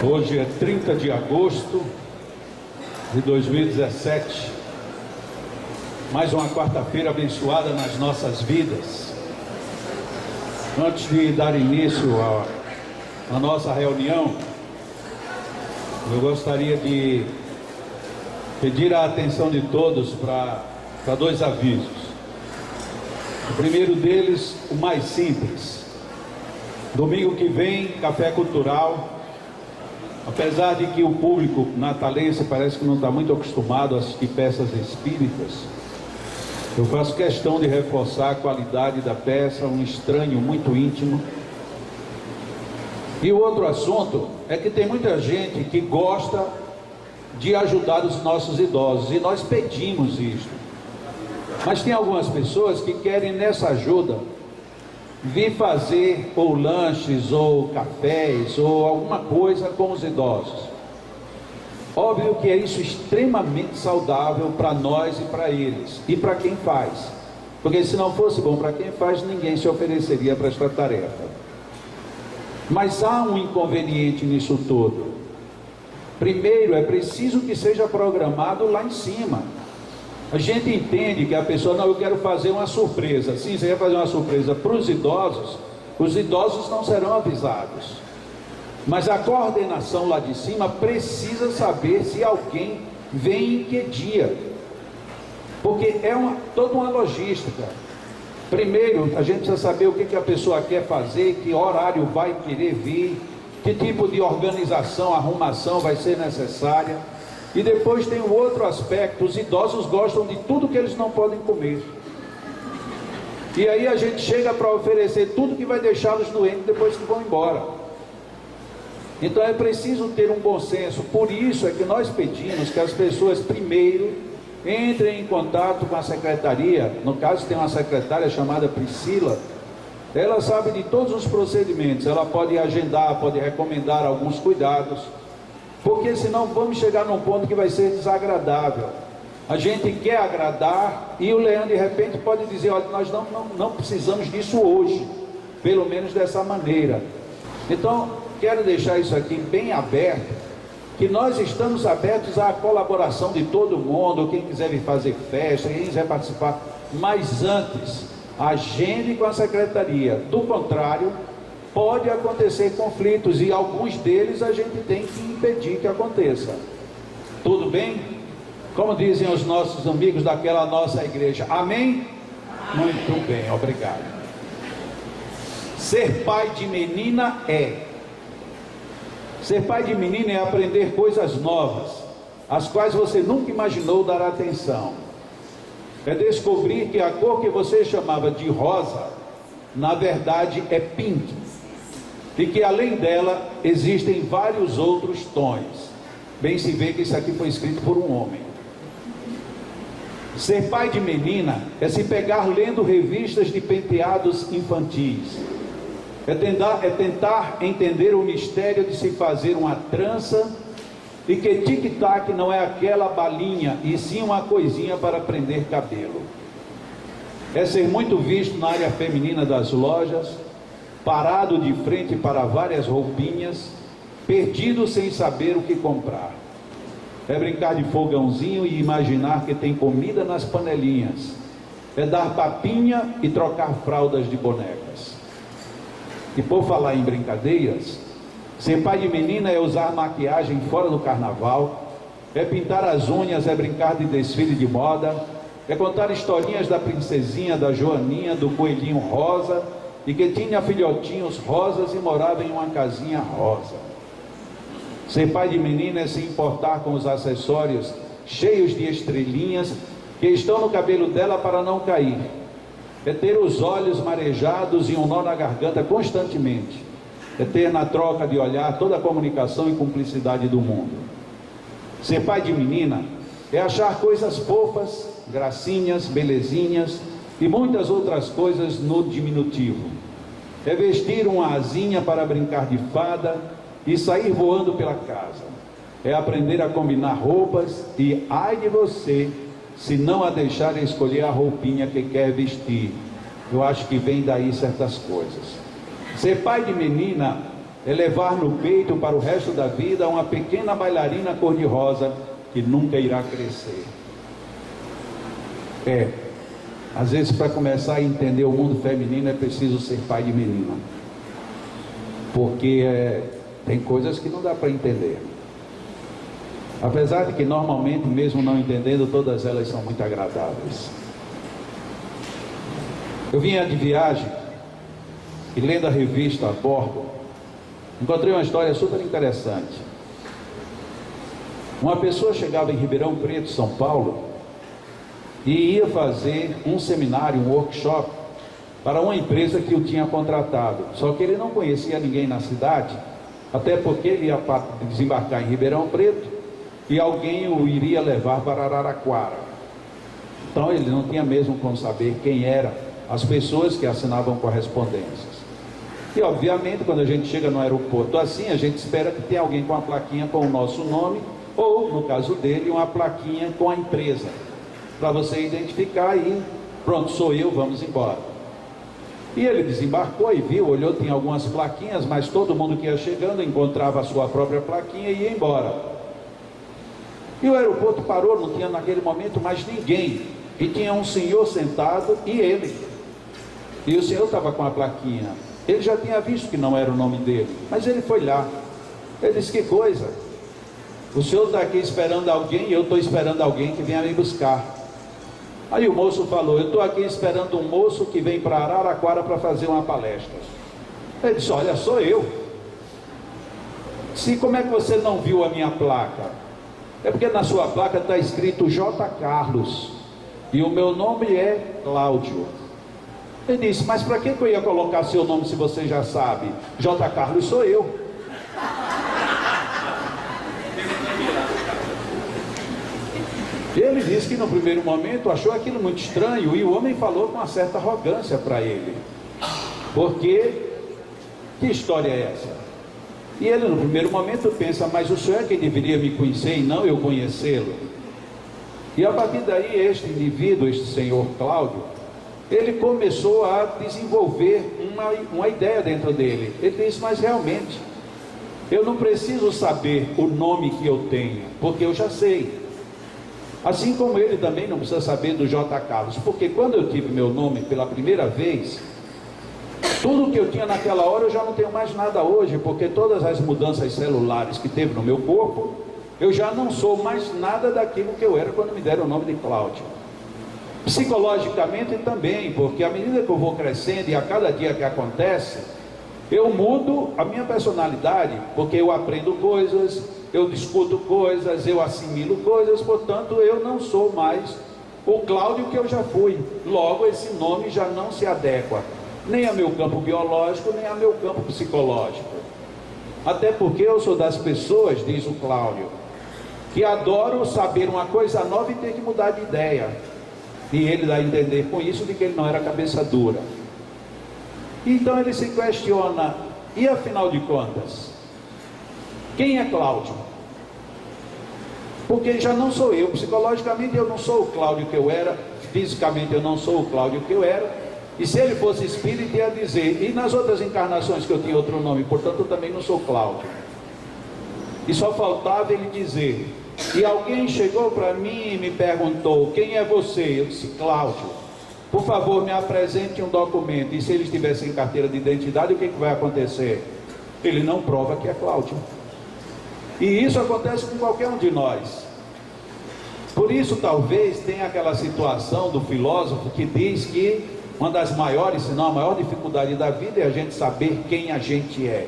Hoje é 30 de agosto de 2017, mais uma quarta-feira abençoada nas nossas vidas. Antes de dar início à nossa reunião, eu gostaria de pedir a atenção de todos para dois avisos. O primeiro deles, o mais simples. Domingo que vem, café cultural. Apesar de que o público natalense parece que não está muito acostumado a assistir peças espíritas, eu faço questão de reforçar a qualidade da peça, um estranho muito íntimo. E o outro assunto é que tem muita gente que gosta de ajudar os nossos idosos, e nós pedimos isso. Mas tem algumas pessoas que querem nessa ajuda vir fazer ou lanches, ou cafés, ou alguma coisa com os idosos. Óbvio que é isso extremamente saudável para nós e para eles, e para quem faz. Porque se não fosse bom para quem faz, ninguém se ofereceria para esta tarefa. Mas há um inconveniente nisso tudo. Primeiro, é preciso que seja programado lá em cima. A gente entende que a pessoa, não, eu quero fazer uma surpresa. Sim, você quer fazer uma surpresa para os idosos não serão avisados. Mas a coordenação lá de cima precisa saber se alguém vem em que dia. Porque é toda uma logística. Primeiro, a gente precisa saber o que a pessoa quer fazer, que horário vai querer vir, que tipo de organização, arrumação vai ser necessária. E depois tem o outro aspecto, os idosos gostam de tudo que eles não podem comer. E aí a gente chega para oferecer tudo que vai deixá-los doentes depois que vão embora. Então é preciso ter um bom senso. Por isso é que nós pedimos que as pessoas primeiro entrem em contato com a secretaria. No caso tem uma secretária chamada Priscila. Ela sabe de todos os procedimentos. Ela pode agendar, pode recomendar alguns cuidados. Porque senão vamos chegar num ponto que vai ser desagradável. A gente quer agradar e o Leandro de repente pode dizer, olha, nós não precisamos disso hoje, pelo menos dessa maneira. Então, quero deixar isso aqui bem aberto, que nós estamos abertos à colaboração de todo mundo, quem quiser vir fazer festa, quem quiser participar, mas antes, agende com a secretaria. Do contrário, pode acontecer conflitos e alguns deles a gente tem que impedir que aconteça. Tudo bem? Como dizem os nossos amigos daquela nossa igreja, amém? Muito bem, obrigado. Ser pai de menina Ser pai de menina é aprender coisas novas, às quais você nunca imaginou dar atenção. É descobrir que a cor que você chamava de rosa, na verdade é pink. E que além dela existem vários outros tons. Bem se vê que isso aqui foi escrito por um homem. Ser pai de menina é se pegar lendo revistas de penteados infantis. É tentar entender o mistério de se fazer uma trança e que tic-tac não é aquela balinha e sim uma coisinha para prender cabelo. É ser muito visto na área feminina das lojas, parado de frente para várias roupinhas, perdido sem saber o que comprar. É brincar de fogãozinho e imaginar que tem comida nas panelinhas. É dar papinha e trocar fraldas de bonecas. E por falar em brincadeiras, ser pai de menina é usar maquiagem fora do carnaval, é pintar as unhas, é brincar de desfile de moda, é contar historinhas da princesinha, da Joaninha, do coelhinho rosa, e que tinha filhotinhos rosas e morava em uma casinha rosa. Ser pai de menina é se importar com os acessórios cheios de estrelinhas que estão no cabelo dela para não cair. É ter os olhos marejados e um nó na garganta constantemente. É ter na troca de olhar toda a comunicação e cumplicidade do mundo. Ser pai de menina é achar coisas fofas, gracinhas, belezinhas e muitas outras coisas no diminutivo. É vestir uma asinha para brincar de fada e sair voando pela casa. É aprender a combinar roupas e ai de você se não a deixar escolher a roupinha que quer vestir. Eu acho que vem daí certas coisas. Ser pai de menina é levar no peito para o resto da vida uma pequena bailarina cor-de-rosa que nunca irá crescer. Às vezes, para começar a entender o mundo feminino é preciso ser pai de menina, porque tem coisas que não dá para entender, apesar de que normalmente, mesmo não entendendo, todas elas são muito agradáveis. Eu vinha de viagem e, lendo a revista a bordo, encontrei uma história super interessante. Uma pessoa chegava em Ribeirão Preto, São Paulo, e ia fazer um seminário, um workshop, para uma empresa que o tinha contratado. Só que ele não conhecia ninguém na cidade, até porque ele ia desembarcar em Ribeirão Preto e alguém o iria levar para Araraquara. Então ele não tinha mesmo como saber quem eram as pessoas que assinavam correspondências. E obviamente, quando a gente chega no aeroporto assim, a gente espera que tenha alguém com uma plaquinha com o nosso nome, ou, no caso dele, uma plaquinha com a empresa, para você identificar e pronto, sou eu, vamos embora. E ele desembarcou e viu, olhou, tinha algumas plaquinhas, mas todo mundo que ia chegando encontrava a sua própria plaquinha e ia embora. E o aeroporto parou, não tinha naquele momento mais ninguém, e tinha um senhor sentado e ele. E o senhor estava com a plaquinha. Ele já tinha visto que não era o nome dele, mas ele foi lá. Ele disse: que coisa, o senhor está aqui esperando alguém e eu estou esperando alguém que venha me buscar. Aí o moço falou: eu estou aqui esperando um moço que vem para Araraquara para fazer uma palestra. Ele disse: olha, sou eu. Se como é que você não viu a minha placa? É porque na sua placa está escrito J. Carlos e o meu nome é Cláudio. Ele disse: mas para que eu ia colocar seu nome se você já sabe? J. Carlos sou eu. Ele disse que no primeiro momento achou aquilo muito estranho, e o homem falou com uma certa arrogância para ele. Porque, que história é essa? E ele no primeiro momento pensa: mas o senhor é quem deveria me conhecer e não eu conhecê-lo. E a partir daí este indivíduo, este senhor Cláudio, ele começou a desenvolver uma ideia dentro dele. Ele disse: mas realmente, eu não preciso saber o nome que eu tenho, porque eu já sei. Assim como ele também não precisa saber do J. Carlos, porque quando eu tive meu nome pela primeira vez, tudo que eu tinha naquela hora eu já não tenho mais nada hoje, porque todas as mudanças celulares que teve no meu corpo, eu já não sou mais nada daquilo que eu era quando me deram o nome de Cláudio. Psicologicamente também, porque à medida que eu vou crescendo e a cada dia que acontece, eu mudo a minha personalidade, porque eu aprendo coisas, eu discuto coisas, eu assimilo coisas, portanto eu não sou mais o Cláudio que eu já fui. Logo, esse nome já não se adequa nem a meu campo biológico, nem a meu campo psicológico. Até porque eu sou das pessoas, diz o Cláudio, que adoram saber uma coisa nova e ter que mudar de ideia. E ele dá a entender com isso de que ele não era cabeça dura. Então ele se questiona: e afinal de contas, quem é Cláudio? Porque já não sou eu, psicologicamente eu não sou o Cláudio que eu era, fisicamente eu não sou o Cláudio que eu era, e se ele fosse espírito ia dizer: e nas outras encarnações que eu tinha outro nome, portanto eu também não sou Cláudio. E só faltava ele dizer: e alguém chegou para mim e me perguntou: quem é você? Eu disse: Cláudio. Por favor, me apresente um documento. E se ele estivesse em carteira de identidade, o que vai acontecer? Ele não prova que é Cláudio. E isso acontece com qualquer um de nós. Por isso talvez tenha aquela situação do filósofo que diz que uma das maiores, se não a maior dificuldade da vida é a gente saber quem a gente é.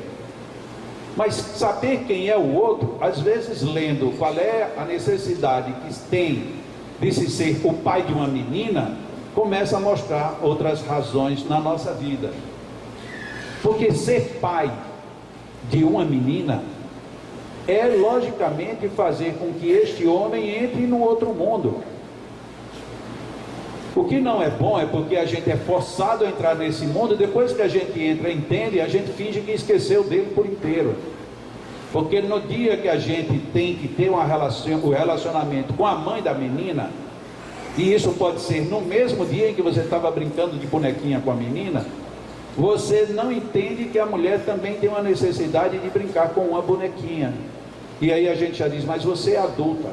Mas saber quem é o outro, às vezes lendo qual é a necessidade que tem de se ser o pai de uma menina, começa a mostrar outras razões na nossa vida. Porque ser pai de uma menina é logicamente fazer com que este homem entre no outro mundo. O que não é bom é porque a gente é forçado a entrar nesse mundo, e depois que a gente entra, entende, a gente finge que esqueceu dele por inteiro. Porque no dia que a gente tem que ter o relacionamento com a mãe da menina, e isso pode ser no mesmo dia em que você estava brincando de bonequinha com a menina, Você não entende que a mulher também tem uma necessidade de brincar com uma bonequinha. E aí a gente já diz, mas você é adulta.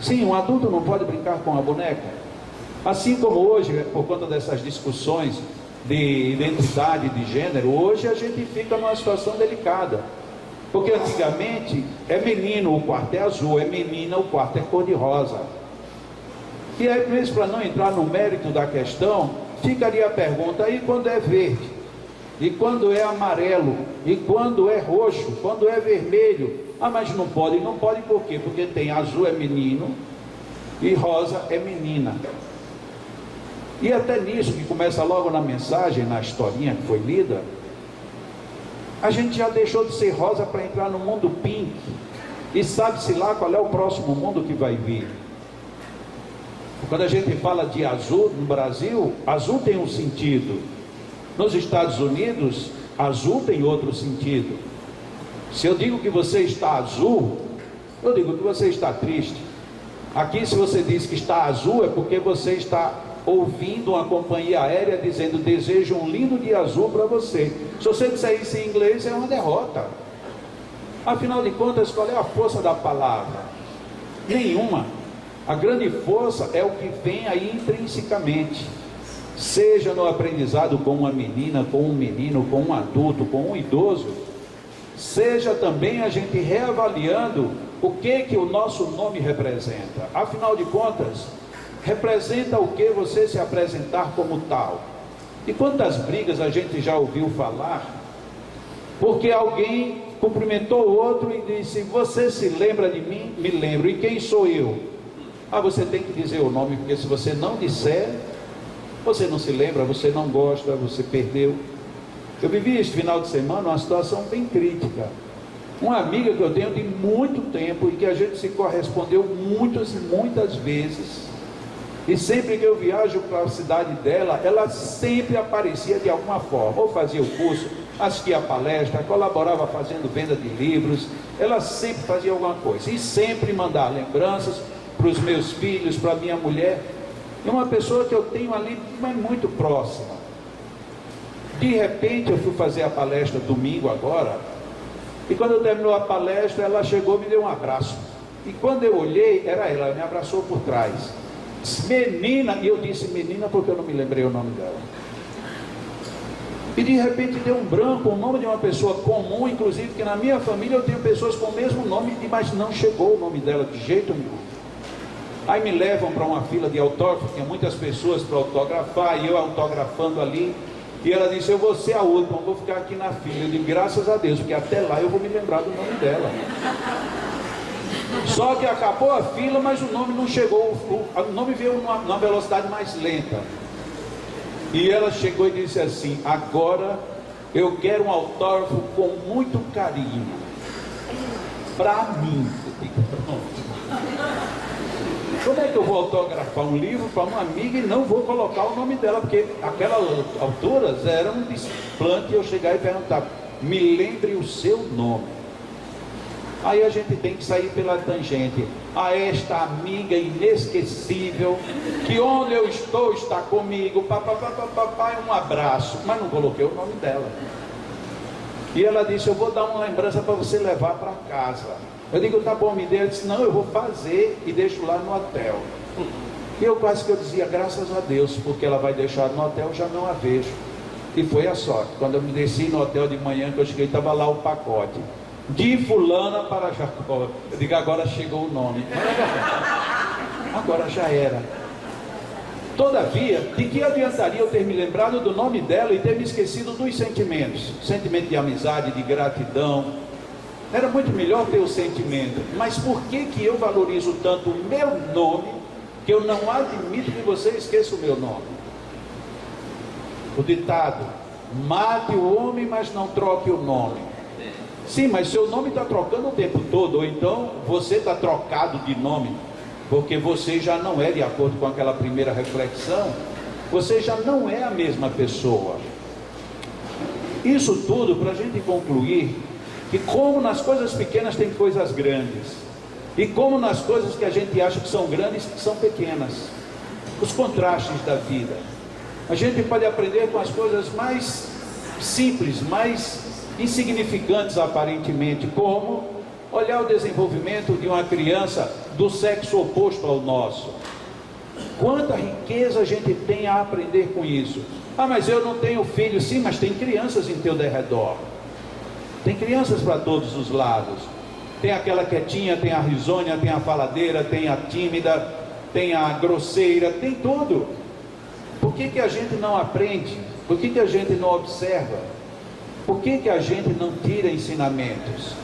Sim, um adulto não pode brincar com a boneca. Assim como hoje, por conta dessas discussões de identidade de gênero, hoje a gente fica numa situação delicada. Porque antigamente é menino, o quarto é azul, é menina, o quarto é cor-de-rosa. E aí, mesmo para não entrar no mérito da questão, ficaria a pergunta, e quando é verde? E quando é amarelo? E quando é roxo? Quando é vermelho? Ah, mas não pode por quê? Porque tem azul é menino e rosa é menina. E até nisso, que começa logo na mensagem, na historinha que foi lida, a gente já deixou de ser rosa para entrar no mundo pink. E sabe-se lá qual é o próximo mundo que vai vir. Quando a gente fala de azul no Brasil, azul tem um sentido. Nos Estados Unidos, azul tem outro sentido. Se eu digo que você está azul, eu digo que você está triste. Aqui, se você diz que está azul, é porque você está ouvindo uma companhia aérea dizendo, desejo um lindo dia azul para você. Se você disser isso em inglês, é uma derrota. Afinal de contas, qual é a força da palavra? Nenhuma. A grande força é o que vem aí intrinsecamente, seja no aprendizado com uma menina, com um menino, com um adulto, com um idoso, seja também a gente reavaliando o que o nosso nome representa. Afinal de contas, representa o que você se apresentar como tal. E quantas brigas a gente já ouviu falar, porque alguém cumprimentou o outro e disse, você se lembra de mim? Me lembro. E quem sou eu? Ah, você tem que dizer o nome, porque se você não disser, você não se lembra, você não gosta, você perdeu. Eu vivi este final de semana uma situação bem crítica. Uma amiga que eu tenho de muito tempo e que a gente se correspondeu muitas e muitas vezes. E sempre que eu viajo para a cidade dela, ela sempre aparecia de alguma forma. Ou fazia o curso, assistia a palestra, colaborava fazendo venda de livros. Ela sempre fazia alguma coisa. E sempre mandava lembranças para os meus filhos, para a minha mulher. É uma pessoa que eu tenho ali, mas muito próxima. De repente eu fui fazer a palestra domingo agora, e quando terminou a palestra, ela chegou e me deu um abraço. E quando eu olhei, era ela me abraçou por trás. Menina, e eu disse menina porque eu não me lembrei o nome dela. E de repente deu um branco, o nome de uma pessoa comum, inclusive que na minha família eu tenho pessoas com o mesmo nome, mas não chegou o nome dela de jeito nenhum. Aí me levam para uma fila de autógrafo, tinha muitas pessoas para autografar, e eu autografando ali, e ela disse, eu vou ser a última, vou ficar aqui na fila. Eu digo, graças a Deus, porque até lá eu vou me lembrar do nome dela. Só que acabou a fila, mas o nome não chegou, o nome veio numa velocidade mais lenta. E ela chegou e disse assim, agora eu quero um autógrafo com muito carinho, para mim. Eu digo, pronto. Como é que eu vou autografar um livro para uma amiga e não vou colocar o nome dela? Porque aquelas alturas era um desplante eu chegar e perguntar, me lembre o seu nome. Aí a gente tem que sair pela tangente. A esta amiga inesquecível, que onde eu estou está comigo, papai, um abraço. Mas não coloquei o nome dela. E ela disse, eu vou dar uma lembrança para você levar para casa. Eu digo, tá bom, me dê. Ela disse, não, eu vou fazer e deixo lá no hotel. E eu quase que eu dizia, graças a Deus, porque ela vai deixar no hotel, eu já não a vejo. E foi a sorte. Quando eu me desci no hotel de manhã, que eu cheguei, estava lá o pacote. De fulana para Jacó. Eu digo, agora chegou o nome. Agora já era. Todavia, de que adiantaria eu ter me lembrado do nome dela e ter me esquecido dos sentimentos? Sentimento de amizade, de gratidão. Era muito melhor ter o sentimento. Mas por que eu valorizo tanto o meu nome, que eu não admito que você esqueça o meu nome? O ditado, mate o homem, mas não troque o nome. Sim, mas seu nome está trocando o tempo todo, ou então você está trocado de nome, porque você já não é, de acordo com aquela primeira reflexão, você já não é a mesma pessoa. Isso tudo para a gente concluir que como nas coisas pequenas tem coisas grandes, e como nas coisas que a gente acha que são grandes, são pequenas. Os contrastes da vida. A gente pode aprender com as coisas mais simples, mas insignificantes aparentemente, como olhar o desenvolvimento de uma criança do sexo oposto ao nosso. Quanta riqueza a gente tem a aprender com isso. Ah, mas eu não tenho filho. Sim, mas tem crianças em teu derredor. Tem crianças para todos os lados. Tem aquela quietinha, tem a risonha, tem a faladeira, tem a tímida, tem a grosseira, tem tudo. Por que a gente não aprende? Por que a gente não observa? Por que a gente não tira ensinamentos?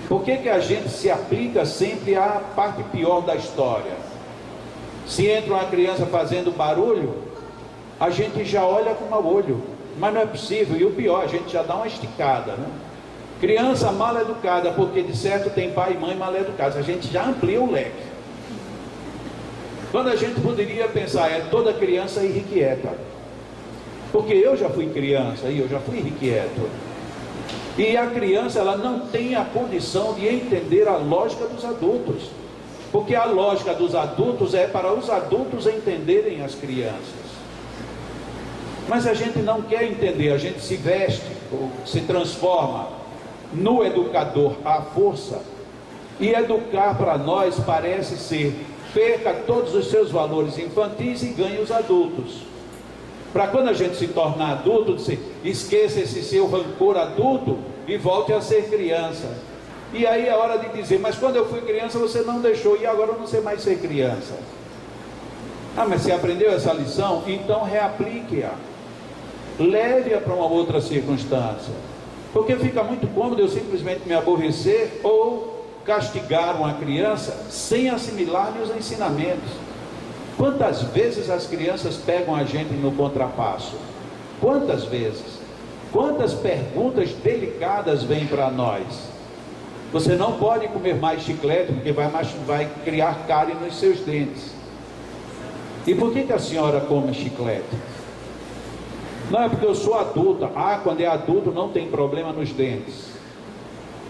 Por que a gente se aplica sempre à parte pior da história? Se entra uma criança fazendo barulho, a gente já olha com mau olho, mas não é possível. E o pior, a gente já dá uma esticada, né? Criança mal educada, porque de certo tem pai e mãe mal educados. A gente já amplia o leque. Quando a gente poderia pensar, é toda criança irrequieta. Porque eu já fui criança e eu já fui irrequieto. E a criança, ela não tem a condição de entender a lógica dos adultos. Porque a lógica dos adultos é para os adultos entenderem as crianças. Mas a gente não quer entender, a gente se veste, ou se transforma no educador à força, e educar para nós parece ser, perca todos os seus valores infantis e ganhe os adultos, para quando a gente se tornar adulto, esqueça esse seu rancor adulto e volte a ser criança. E aí é hora de dizer, mas quando eu fui criança você não deixou, e agora eu não sei mais ser criança. Ah, mas você aprendeu essa lição? Então reaplique-a, leve-a para uma outra circunstância. Porque fica muito cômodo eu simplesmente me aborrecer ou castigar uma criança sem assimilar-lhe os ensinamentos. Quantas vezes as crianças pegam a gente no contrapasso? Quantas vezes? Quantas perguntas delicadas vêm para nós? Você não pode comer mais chiclete porque vai criar cárie nos seus dentes. E por que a senhora come chiclete? Não, é porque eu sou adulta. Ah, quando é adulto não tem problema nos dentes.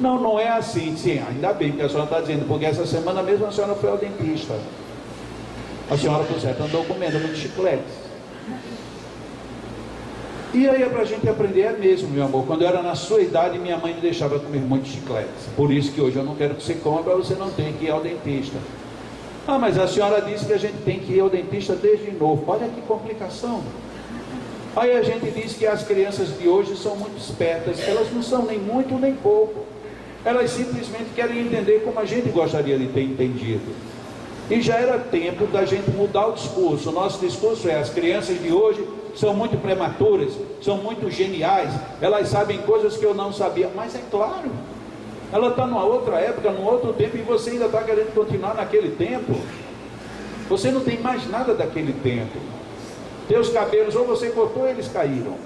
Não, não é assim. Sim, ainda bem que a senhora está dizendo, porque essa semana mesmo a senhora foi ao dentista. A senhora, por certo, andou comendo muito chiclete. E aí é para a gente aprender, é mesmo, meu amor. Quando eu era na sua idade, minha mãe me deixava comer muito chiclete. Por isso que hoje eu não quero que você coma, para você não ter que ir ao dentista. Ah, mas a senhora disse que a gente tem que ir ao dentista desde novo. Olha que complicação. Aí a gente diz que as crianças de hoje são muito espertas. Elas não são nem muito nem pouco. Elas simplesmente querem entender como a gente gostaria de ter entendido. E já era tempo da gente mudar o discurso. O nosso discurso é: as crianças de hoje são muito prematuras, são muito geniais, elas sabem coisas que eu não sabia. Mas é claro, ela está numa outra época, num outro tempo, e você ainda está querendo continuar naquele tempo. Você não tem mais nada daquele tempo. Teus cabelos, ou você cortou, eles caíram.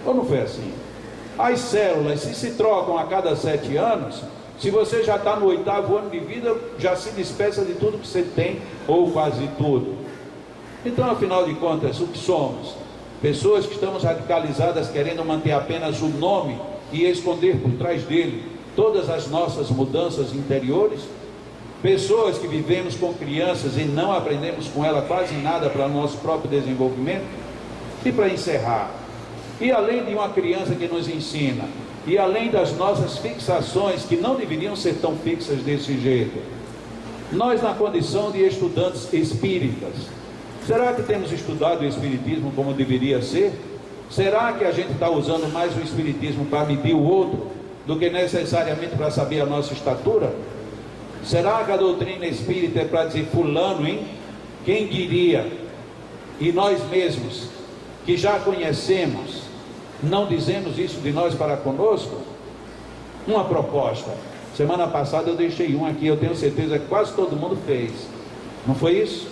Ou não foi assim? As células, se trocam a cada 7 anos, se você já está no 8º ano de vida, já se despeça de tudo que você tem, ou quase tudo. Então, afinal de contas, o que somos? Pessoas que estamos radicalizadas, querendo manter apenas o nome e esconder por trás dele todas as nossas mudanças interiores? Pessoas que vivemos com crianças e não aprendemos com ela quase nada para o nosso próprio desenvolvimento? E para encerrar, e além de uma criança que nos ensina, e além das nossas fixações, que não deveriam ser tão fixas desse jeito, nós, na condição de estudantes espíritas, será que temos estudado o espiritismo como deveria ser? Será que a gente está usando mais o espiritismo para medir o outro do que necessariamente para saber a nossa estatura? Será que a doutrina espírita é para dizer fulano, hein? Quem diria? E nós mesmos, que já conhecemos, não dizemos isso de nós para conosco? Uma proposta. Semana passada eu deixei um aqui, eu tenho certeza que quase todo mundo fez. Não foi isso?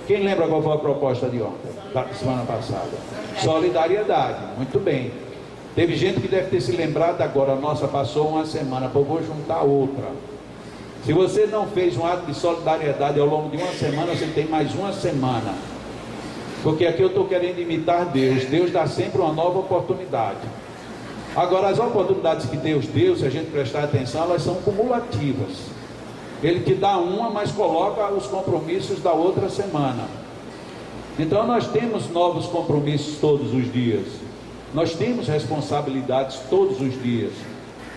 Quem lembra qual foi a proposta de ontem, da semana passada? Solidariedade. Muito bem. Teve gente que deve ter se lembrado agora. Nossa, passou uma semana, pô, vou juntar outra. Se você não fez um ato de solidariedade ao longo de uma semana, você tem mais uma semana. Porque aqui eu estou querendo imitar Deus. Deus dá sempre uma nova oportunidade. Agora, as oportunidades que Deus deu, se a gente prestar atenção, elas são cumulativas. Ele te dá uma, mas coloca os compromissos da outra semana. Então nós temos novos compromissos todos os dias. Nós temos responsabilidades todos os dias.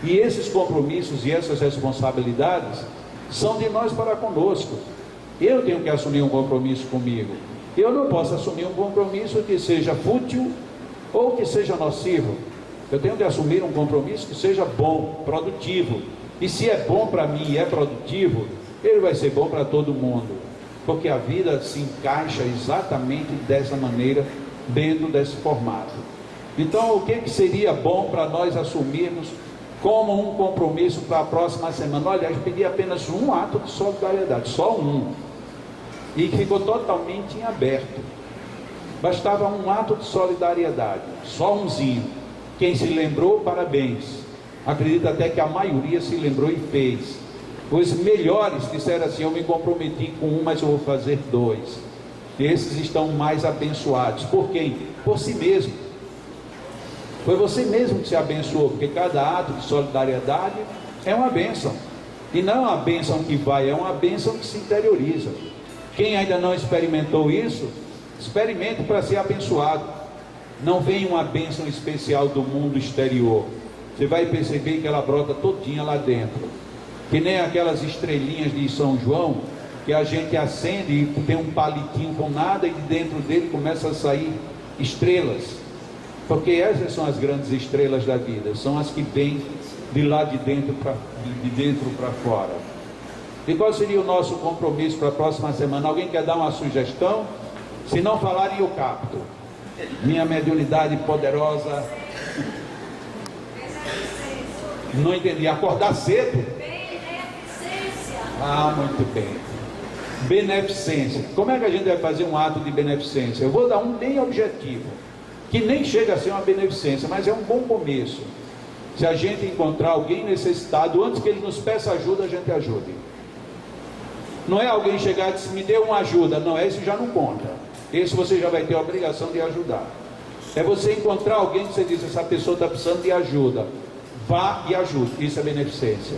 E esses compromissos e essas responsabilidades são de nós para conosco. Eu tenho que assumir um compromisso comigo. Eu não posso assumir um compromisso que seja fútil ou que seja nocivo. Eu tenho que assumir um compromisso que seja bom, produtivo. E se é bom para mim e é produtivo, ele vai ser bom para todo mundo. Porque a vida se encaixa exatamente dessa maneira, dentro desse formato. Então, o que seria bom para nós assumirmos como um compromisso para a próxima semana? Olha, eu pedi apenas um ato de solidariedade, só um. E ficou totalmente em aberto. Bastava um ato de solidariedade, só umzinho. Quem se lembrou, parabéns. Acredito até que a maioria se lembrou e fez. Os melhores disseram assim: eu me comprometi com um, mas eu vou fazer dois. Esses estão mais abençoados. Por quem? Por si mesmo. Foi você mesmo que se abençoou, porque cada ato de solidariedade é uma bênção. E não é uma bênção que vai, é uma bênção que se interioriza. Quem ainda não experimentou isso, experimente para ser abençoado. Não vem uma bênção especial do mundo exterior. Você vai perceber que ela brota todinha lá dentro. Que nem aquelas estrelinhas de São João, que a gente acende e tem um palitinho com nada e de dentro dele começa a sair estrelas. Porque essas são as grandes estrelas da vida, são as que vêm de lá de dentro para fora. E qual seria o nosso compromisso para a próxima semana? Alguém quer dar uma sugestão? Se não falarem, eu capto. Minha mediunidade poderosa. Não entendi. Acordar cedo? Beneficência. Ah, muito bem. Beneficência. Como é que a gente vai fazer um ato de beneficência? Eu vou dar um bem objetivo, que nem chega a ser uma beneficência, mas é um bom começo. Se a gente encontrar alguém necessitado, antes que ele nos peça ajuda, a gente ajude. Não é alguém chegar e dizer: me dê uma ajuda. Não, esse já não conta. Esse você já vai ter a obrigação de ajudar. É você encontrar alguém que você diz: essa pessoa está precisando de ajuda. Vá e ajude. Isso é beneficência.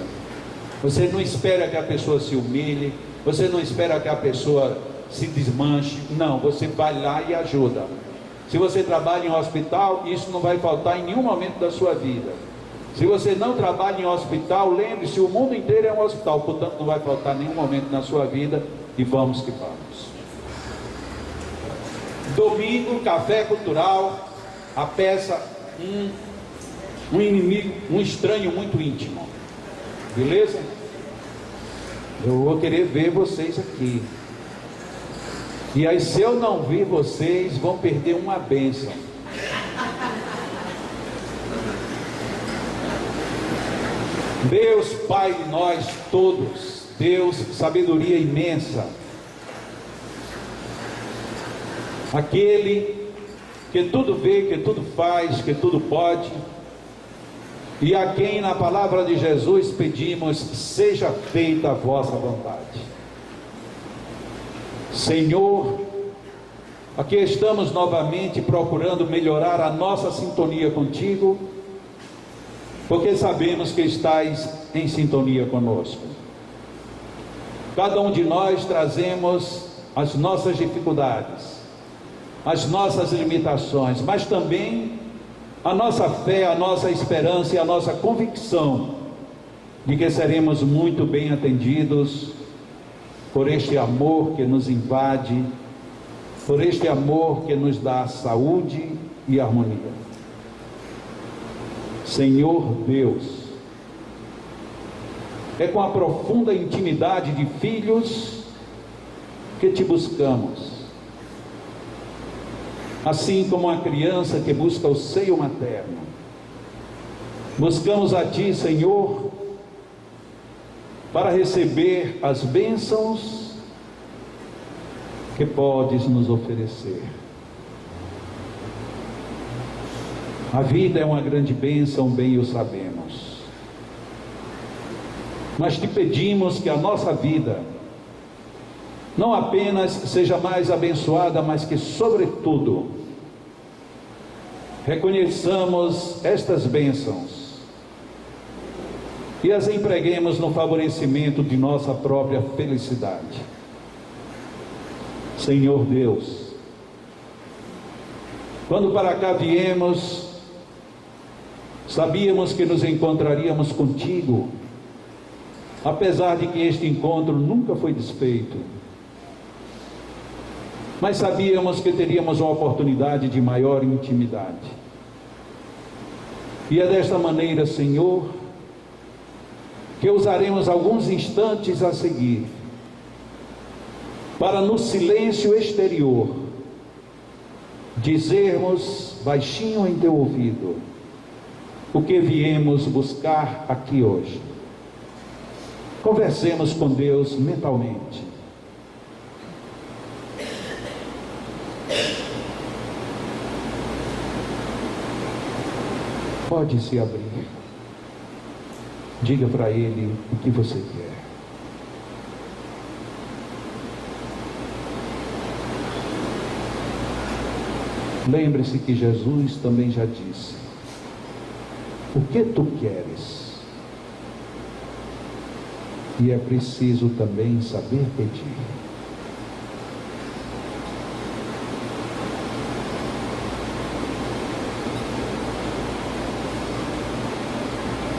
Você não espera que a pessoa se humilhe, você não espera que a pessoa se desmanche. Não, você vai lá e ajuda. Se você trabalha em um hospital, isso não vai faltar em nenhum momento da sua vida. Se você não trabalha em um hospital, lembre-se, o mundo inteiro é um hospital, portanto não vai faltar nenhum momento na sua vida. E vamos que vamos. Domingo, café cultural, a peça um inimigo, um estranho muito íntimo. Beleza? Eu vou querer ver vocês aqui. E aí, se eu não vir vocês, vão perder uma bênção. Deus, Pai de nós todos, Deus, sabedoria imensa, aquele que tudo vê, que tudo faz, que tudo pode, e a quem na palavra de Jesus pedimos: seja feita a vossa vontade. Senhor, aqui estamos novamente procurando melhorar a nossa sintonia contigo, porque sabemos que estás em sintonia conosco. Cada um de nós trazemos as nossas dificuldades, as nossas limitações, mas também a nossa fé, a nossa esperança e a nossa convicção de que seremos muito bem atendidos por este amor que nos invade, por este amor que nos dá saúde e harmonia. Senhor Deus, é com a profunda intimidade de filhos que te buscamos, assim como a criança que busca o seio materno. Buscamos a ti, Senhor, para receber as bênçãos que podes nos oferecer. A vida é uma grande bênção, bem o sabemos. Mas te pedimos que a nossa vida não apenas seja mais abençoada, mas que, sobretudo, reconheçamos estas bênçãos e as empreguemos no favorecimento de nossa própria felicidade. Senhor Deus, quando para cá viemos, Sabíamos que nos encontraríamos contigo, apesar de que este encontro nunca foi desfeito. Mas sabíamos que teríamos uma oportunidade de maior intimidade. E é desta maneira, Senhor, que usaremos alguns instantes a seguir, para no silêncio exterior, dizermos baixinho em teu ouvido, o que viemos buscar aqui hoje. Conversemos com Deus mentalmente. Pode se abrir. Diga para Ele o que você quer. Lembre-se que Jesus também já disse: o que tu queres? E é preciso também saber pedir.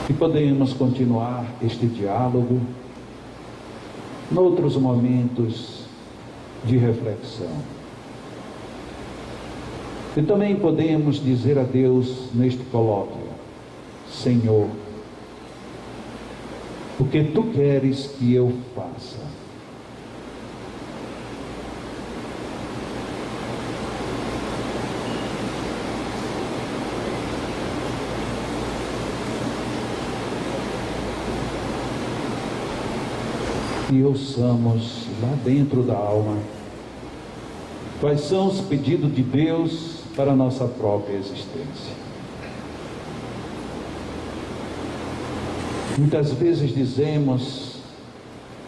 E podemos continuar este diálogo noutros momentos de reflexão. E também podemos dizer a Deus neste colóquio: Senhor, o que tu queres que eu faça? E ouçamos lá dentro da alma quais são os pedidos de Deus para a nossa própria existência. Muitas vezes dizemos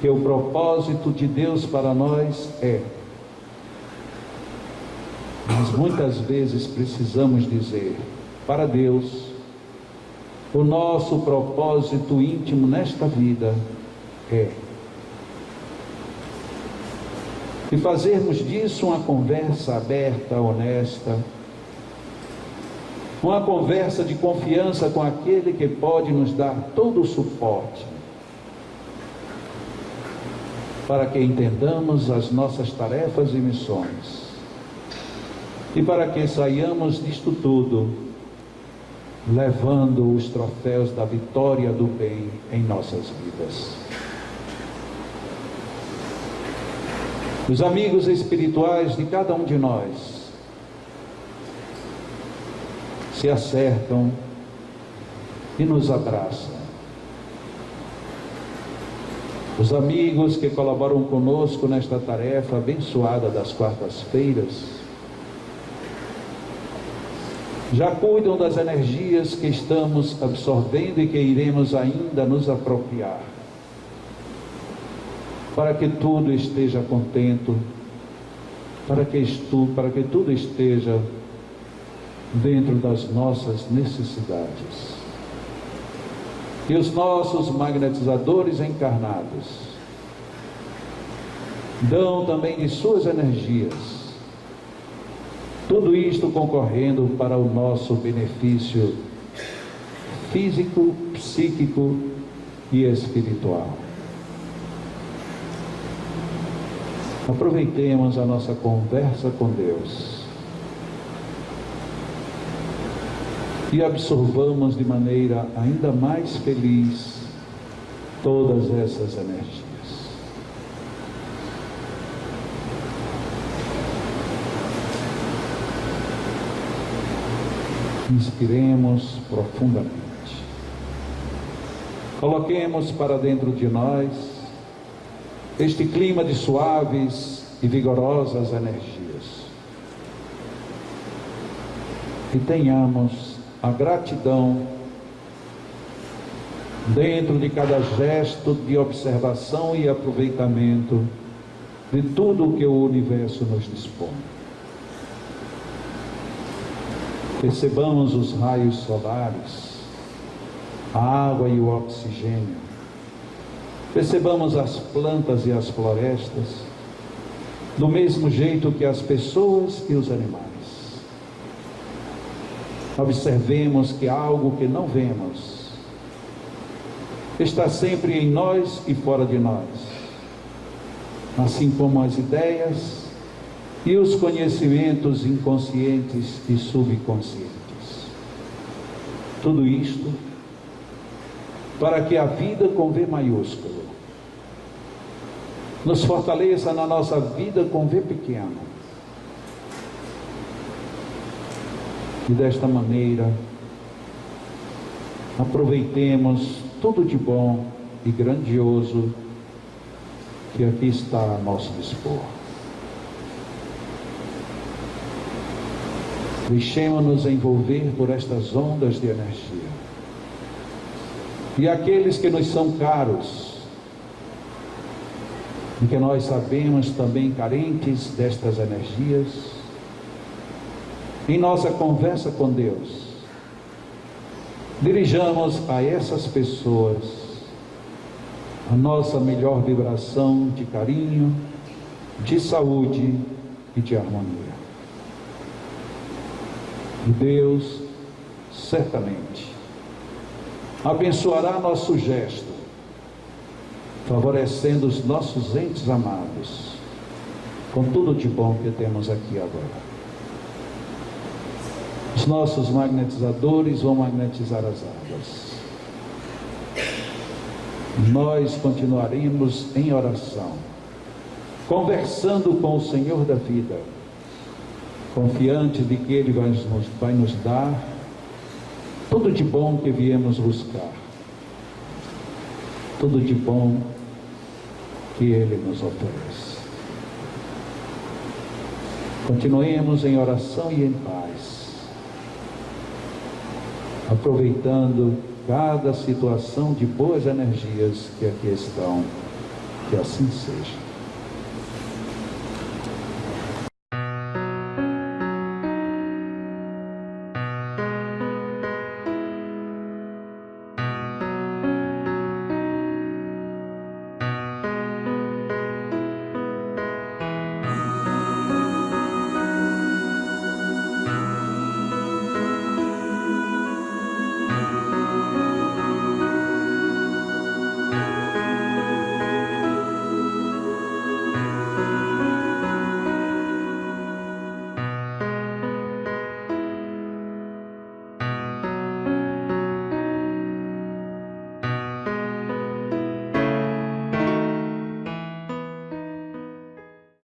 que o propósito de Deus para nós mas muitas vezes precisamos dizer para Deus: o nosso propósito íntimo nesta vida e fazermos disso uma conversa aberta, honesta, uma conversa de confiança com aquele que pode nos dar todo o suporte, para que entendamos as nossas tarefas e missões, e para que saiamos disto tudo, levando os troféus da vitória do bem em nossas vidas. Os amigos espirituais de cada um de nós se acercam e nos abraçam. Os amigos que colaboram conosco nesta tarefa abençoada das quartas-feiras já cuidam das energias que estamos absorvendo e que iremos ainda nos apropriar, para que tudo esteja contento, para que tudo esteja dentro das nossas necessidades. E os nossos magnetizadores encarnados dão também de suas energias, tudo isto concorrendo para o nosso benefício físico, psíquico e espiritual. Aproveitemos a nossa conversa com Deus e absorvamos de maneira ainda mais feliz todas essas energias. Inspiremos profundamente. Coloquemos para dentro de nós este clima de suaves e vigorosas energias. E tenhamos a gratidão dentro de cada gesto de observação e aproveitamento de tudo o que o universo nos dispõe. Percebamos os raios solares, a água e o oxigênio. Percebamos as plantas e as florestas, do mesmo jeito que as pessoas e os animais. observemos que algo que não vemos está sempre em nós e fora de nós, assim como as ideias e os conhecimentos inconscientes e subconscientes. Tudo isto para que a vida com V maiúsculo nos fortaleça na nossa vida com V pequeno. E desta maneira, aproveitemos tudo de bom e grandioso que aqui está a nosso dispor. Deixemos-nos envolver por estas ondas de energia. E aqueles que nos são caros, e que nós sabemos também carentes destas energias, em nossa conversa com Deus, dirijamos a essas pessoas a nossa melhor vibração de carinho, de saúde e de harmonia. E Deus certamente abençoará nosso gesto, favorecendo os nossos entes amados com tudo de bom que temos aqui agora. Os nossos magnetizadores vão magnetizar as águas. Nós continuaremos em oração, conversando com o Senhor da vida, confiante de que Ele vai nos dar tudo de bom que viemos buscar, tudo de bom que Ele nos oferece. Continuemos em oração e em paz, aproveitando cada situação de boas energias que aqui estão, que assim seja.